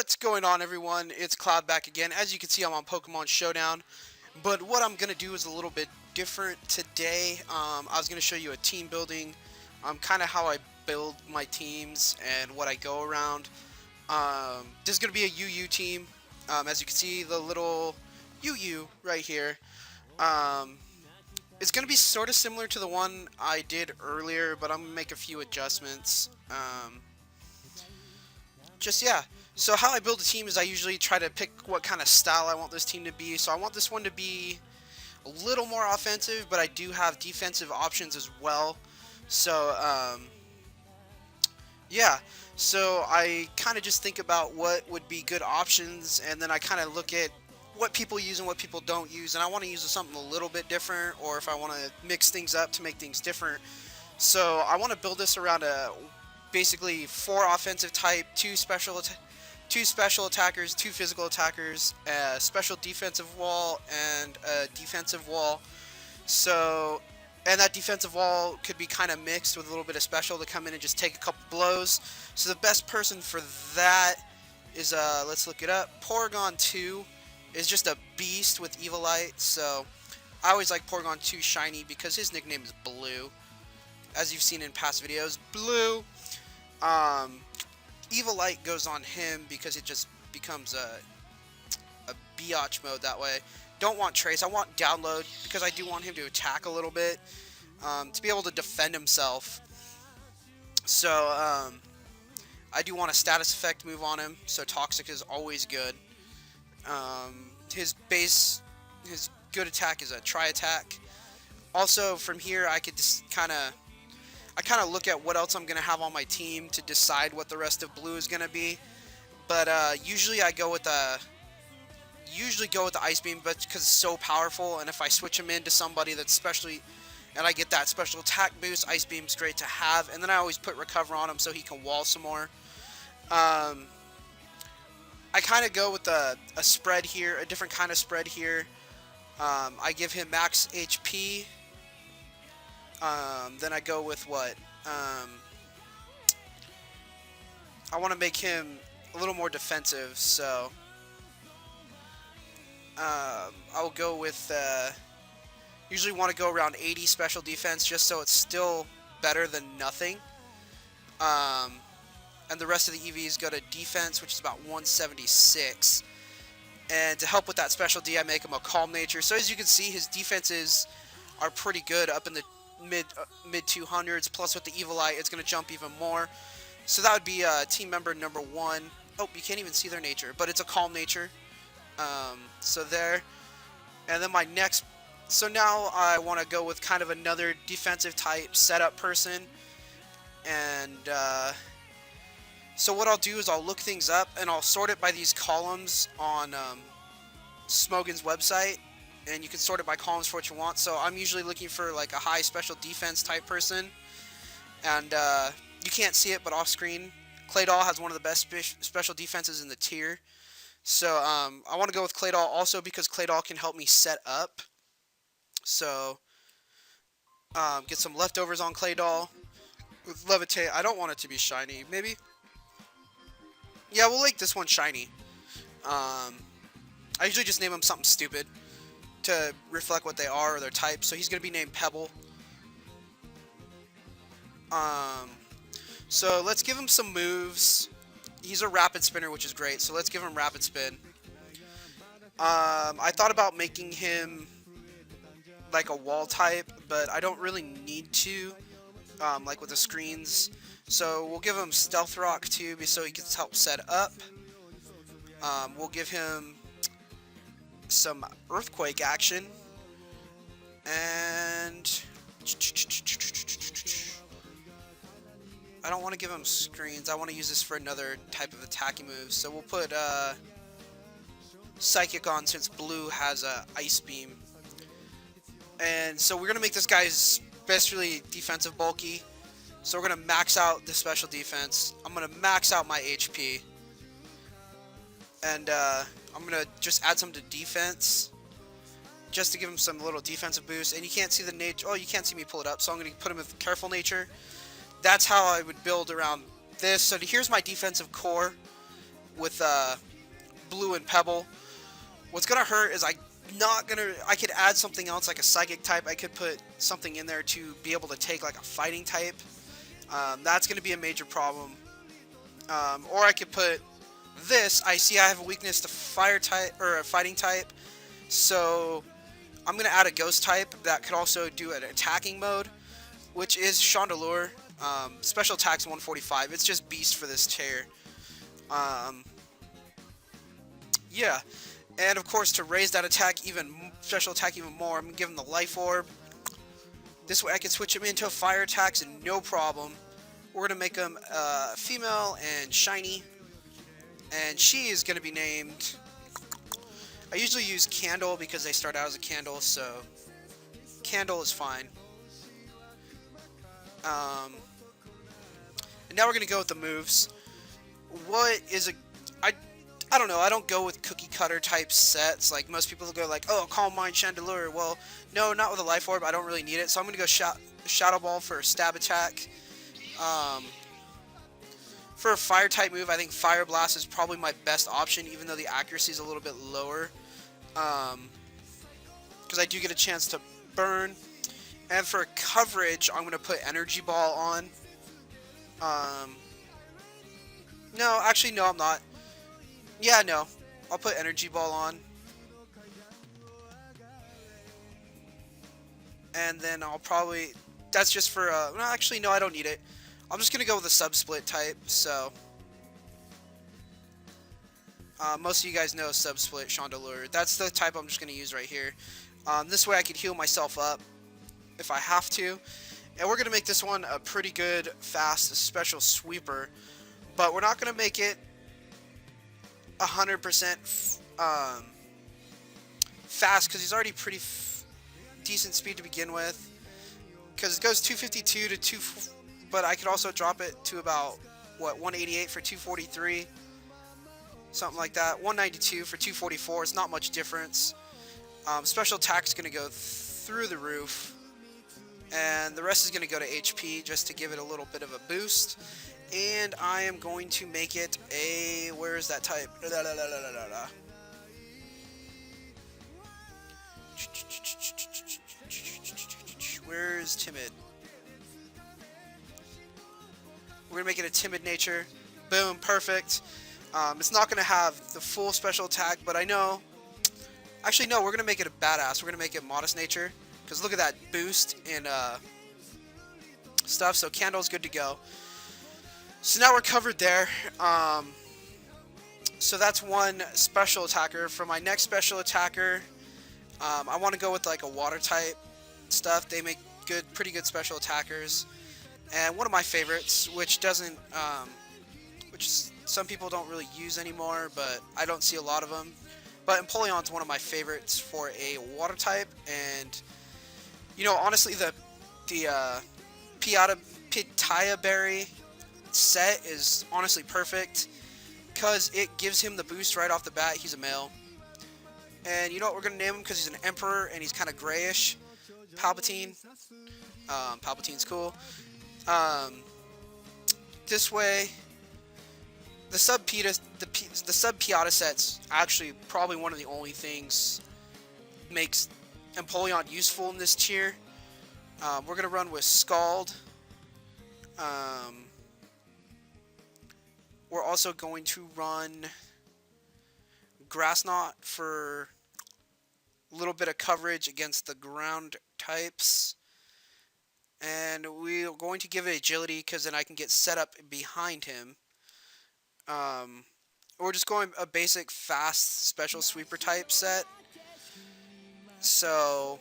What's going on, everyone? It's Cloud back again. As you can see, I'm on Pokemon Showdown, but what I'm going to do is a little bit different today. I was going to show you a team building, kind of how I build my teams and what I go around. This is going to be a UU team. As you can see, the little UU right here. Um, it's going to be sort of similar to the one I did earlier, but I'm going to make a few adjustments. Just yeah. So how I build a team is I usually try to pick what kind of style I want this team to be. So I want this one to be a little more offensive, but I do have defensive options as well. So yeah. So I kind of just think about what would be good options, and then I kind of look at what people use and what people don't use, and I want to use something a little bit different, or if I want to mix things up to make things different. So I want to build this around a basically four offensive type, two special attackers, two physical attackers, a special defensive wall, and a defensive wall. So, and that defensive wall could be kind of mixed with a little bit of special to come in and just take a couple blows. So the best person for that is, let's look it up. Porygon 2 is just a beast with Evilite. So I always like Porygon 2 Shiny because his nickname is Blue, as you've seen in past videos. Blue. Evilite goes on him because it just becomes a biatch mode that way. Don't want Trace. I want Download because I do want him to attack a little bit, to be able to defend himself. So I do want a status effect move on him. So Toxic is always good. His good attack is a Tri Attack. Also from here I could just kind of look at what else I'm going to have on my team to decide what the rest of blue is going to be. But usually I go with the Ice Beam, but because it's so powerful, and if I switch him into somebody that's specially, and I get that special attack boost, Ice Beam's great to have. And then I always put Recover on him so he can wall some more. I kind of go with a spread here, a different kind of spread here. I give him max HP. Then I go with what? I want to make him a little more defensive, so I'll go with, usually want to go around 80 special defense just so it's still better than nothing. And the rest of the EVs go to defense, which is about 176. And to help with that special D, I make him a Calm Nature. So as you can see, his defenses are pretty good up in the mid 200s. Plus with the Evilite, it's going to jump even more. So that would be team member number 1. Oh, you can't even see their nature, but it's a Calm Nature. So there. And then my next... So now I want to go with kind of another defensive type setup person. And so what I'll do is I'll look things up and I'll sort it by these columns on Smogan's website. And you can sort it by columns for what you want. So I'm usually looking for like a high special defense type person. And you can't see it, but off screen, Claydol has one of the best special defenses in the tier. So I want to go with Claydol also because Claydol can help me set up. So get some leftovers on Claydol. With Levitate, I don't want it to be shiny. Maybe? Yeah, we'll make this one shiny. I usually just name them something stupid to reflect what they are or their type. So he's going to be named Pebble. So let's give him some moves. He's a Rapid Spinner, which is great. So let's give him Rapid Spin. I thought about making him like a wall type, but I don't really need to, like with the screens. So we'll give him Stealth Rock too, so he can help set up. We'll give him some Earthquake action, and I don't want to give him screens. I want to use this for another type of attacking move. So we'll put Psychic on since blue has a Ice Beam. And so we're going to make this guy especially defensive bulky. So we're going to max out the special defense. I'm going to max out my HP. And I'm going to just add some to defense, just to give him some little defensive boost. And you can't see the nature. Oh, you can't see me pull it up. So I'm going to put him with Careful Nature. That's how I would build around this. So here's my defensive core. with Blue and Pebble. What's gonna hurt is I could add something else like a Psychic type. I could put something in there to be able to take like a Fighting type. That's gonna be a major problem. Or I could put this. I see I have a weakness to Fire type or a Fighting type, so I'm gonna add a Ghost type that could also do an attacking mode, which is Chandelure. Special attack's 145. It's just beast for this tier. Yeah, and of course to raise that attack special attack even more, I'm gonna give him the Life Orb. This way I can switch him into fire attacks and no problem. We're gonna make him female and shiny, and she is gonna be named. I usually use Candle because they start out as a candle, so Candle is fine. And now we're gonna go with the moves. What is a I don't know. I don't go with cookie cutter type sets like most people go like, oh, Calm Mind Chandelure. Well, no, not with a Life Orb. I don't really need it, so I'm gonna go Shadow Ball for a stab attack. For a fire type move, I think Fire Blast is probably my best option, even though the accuracy is a little bit lower. Because I do get a chance to burn. And for coverage, I'm gonna put Energy Ball on. No, actually, no, I'm not. Yeah, no. I'll put Energy Ball on. And then I'll probably... That's just for... no, actually, no, I don't need it. I'm just going to go with a Sub-Split type, so... most of you guys know Sub-Split Chandelure. That's the type I'm just going to use right here. This way I can heal myself up if I have to. And we're going to make this one a pretty good, fast, special sweeper. But we're not going to make it 100% fast, because he's already pretty decent speed to begin with. Because it goes 252 to 2... But I could also drop it to about, what, 188 for 243? Something like that. 192 for 244. It's not much difference. Special attack is going to go through the roof. And the rest is going to go to HP just to give it a little bit of a boost. And I am going to make it a... Where is that type? Where's Timid? We're going to make it a Timid nature. Boom, perfect. It's not going to have the full special attack, but I know... Actually, no, we're going to make it a badass. We're going to make it modest nature. Because look at that boost in stuff. So Candle's good to go. So now we're covered there. So that's one special attacker. For my next special attacker, I want to go with like a water type stuff. They make pretty good special attackers. And one of my favorites, which doesn't, which some people don't really use anymore, but I don't see a lot of them. But Empoleon's one of my favorites for a water type, and you know, honestly, the Pitaya Berry set is honestly perfect because it gives him the boost right off the bat. He's a male, and you know what, we're gonna name him because he's an emperor and he's kind of grayish. Palpatine. Palpatine's cool. This way, the sub Piata set's actually probably one of the only things makes Empoleon useful in this tier. We're gonna run with Scald. We're also going to run Grass Knot for a little bit of coverage against the ground types. And we're going to give it Agility because then I can get set up behind him. We're just going a basic fast special sweeper type set. So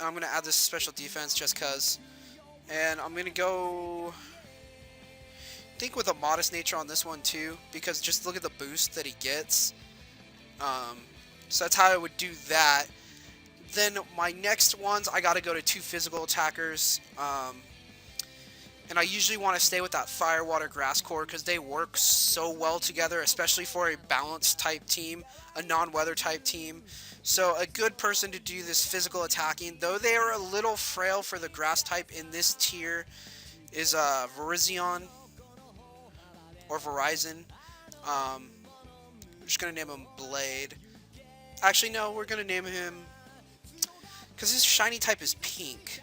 I'm going to add this special defense just because. And I'm going to go, I think, with a modest nature on this one too, because just look at the boost that he gets. So that's how I would do that. Then my next ones, I got to go to two physical attackers. And I usually want to stay with that Fire, Water, Grass core because they work so well together, especially for a balanced type team, a non-weather type team. So a good person to do this physical attacking, though they are a little frail for the grass type in this tier, is Virizion or Verizon. We're just gonna name him Blade. Actually, no, we're gonna name him because his shiny type is pink.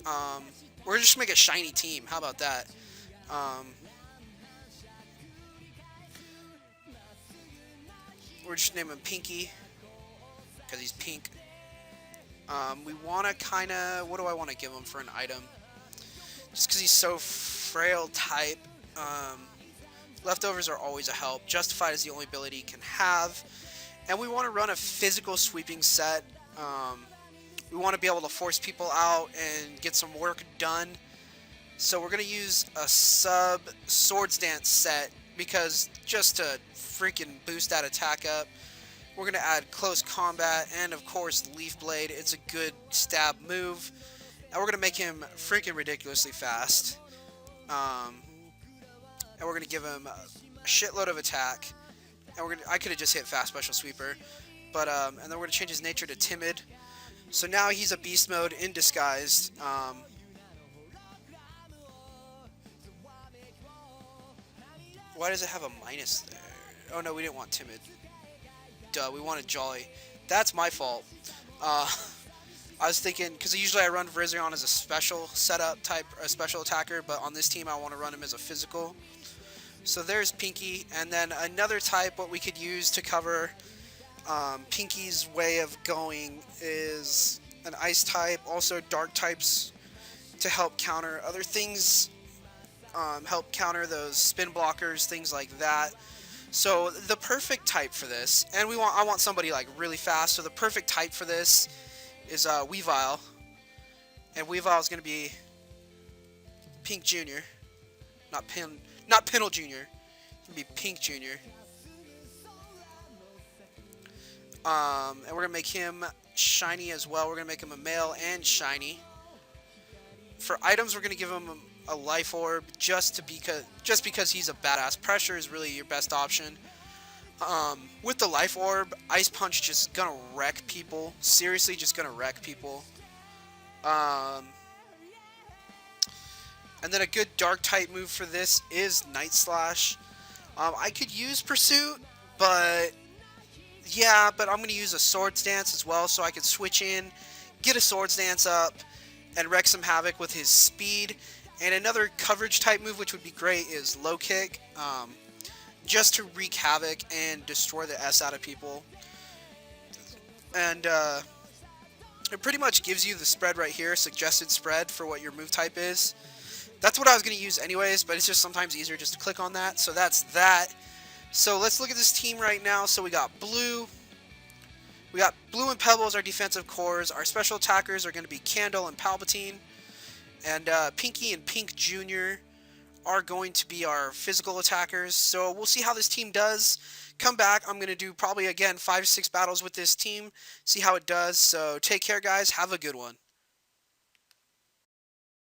Um, we're just make a shiny team. How about that? Um, we're just name him Pinky because he's pink. We want to kind of. What do I want to give him for an item? Just because he's so frail type. Um, Leftovers are always a help. Justified is the only ability he can have. And we want to run a physical sweeping set. We want to be able to force people out and get some work done. So we're going to use a sub Swords Dance set because just to freaking boost that attack up. We're going to add Close Combat and of course Leaf Blade. It's a good stab move. And we're going to make him freaking ridiculously fast. And we're going to give him a shitload of attack. And I could have just hit Fast Special Sweeper. But, and then we're going to change his nature to Timid. So now he's a Beast Mode in disguised. Why does it have a minus there? Oh no, we didn't want Timid. Duh, we wanted Jolly. That's my fault. I was thinking, because usually I run Virizion as a special setup type, a special attacker, but on this team I want to run him as a physical. So there's Pinky, and then another type what we could use to cover Pinky's way of going is an Ice type, also Dark types to help counter other things, help counter those spin blockers, things like that. So the perfect type for this, and I want somebody like really fast, so the perfect type for this is Weavile, and Weavile is going to be Pink Jr., not Pintle Jr., it's going to be Pink Jr., and we're going to make him shiny as well. We're going to make him a male and shiny. For items, we're going to give him a Life Orb just because he's a badass. Pressure is really your best option. With the Life Orb, Ice Punch just gonna wreck people. Seriously, just gonna wreck people. And then a good Dark type move for this is Night Slash. I could use Pursuit, but yeah, but I'm gonna use a Swords Dance as well, so I can switch in, get a Swords Dance up, and wreak some havoc with his speed. And another coverage type move, which would be great, is Low Kick. Just to wreak havoc and destroy the S out of people. And it pretty much gives you the spread right here, suggested spread for what your move type is. That's what I was going to use anyways, but it's just sometimes easier just to click on that. So that's that. So let's look at this team right now. So we got Blue. We got Blue and Pebble as our defensive cores. Our special attackers are going to be Candle and Palpatine. And Pinky and Pink Jr. are going to be our physical attackers. So we'll see how this team does. Come back. I'm going to do probably, again, 5 to 6 battles with this team. See how it does. So take care, guys. Have a good one.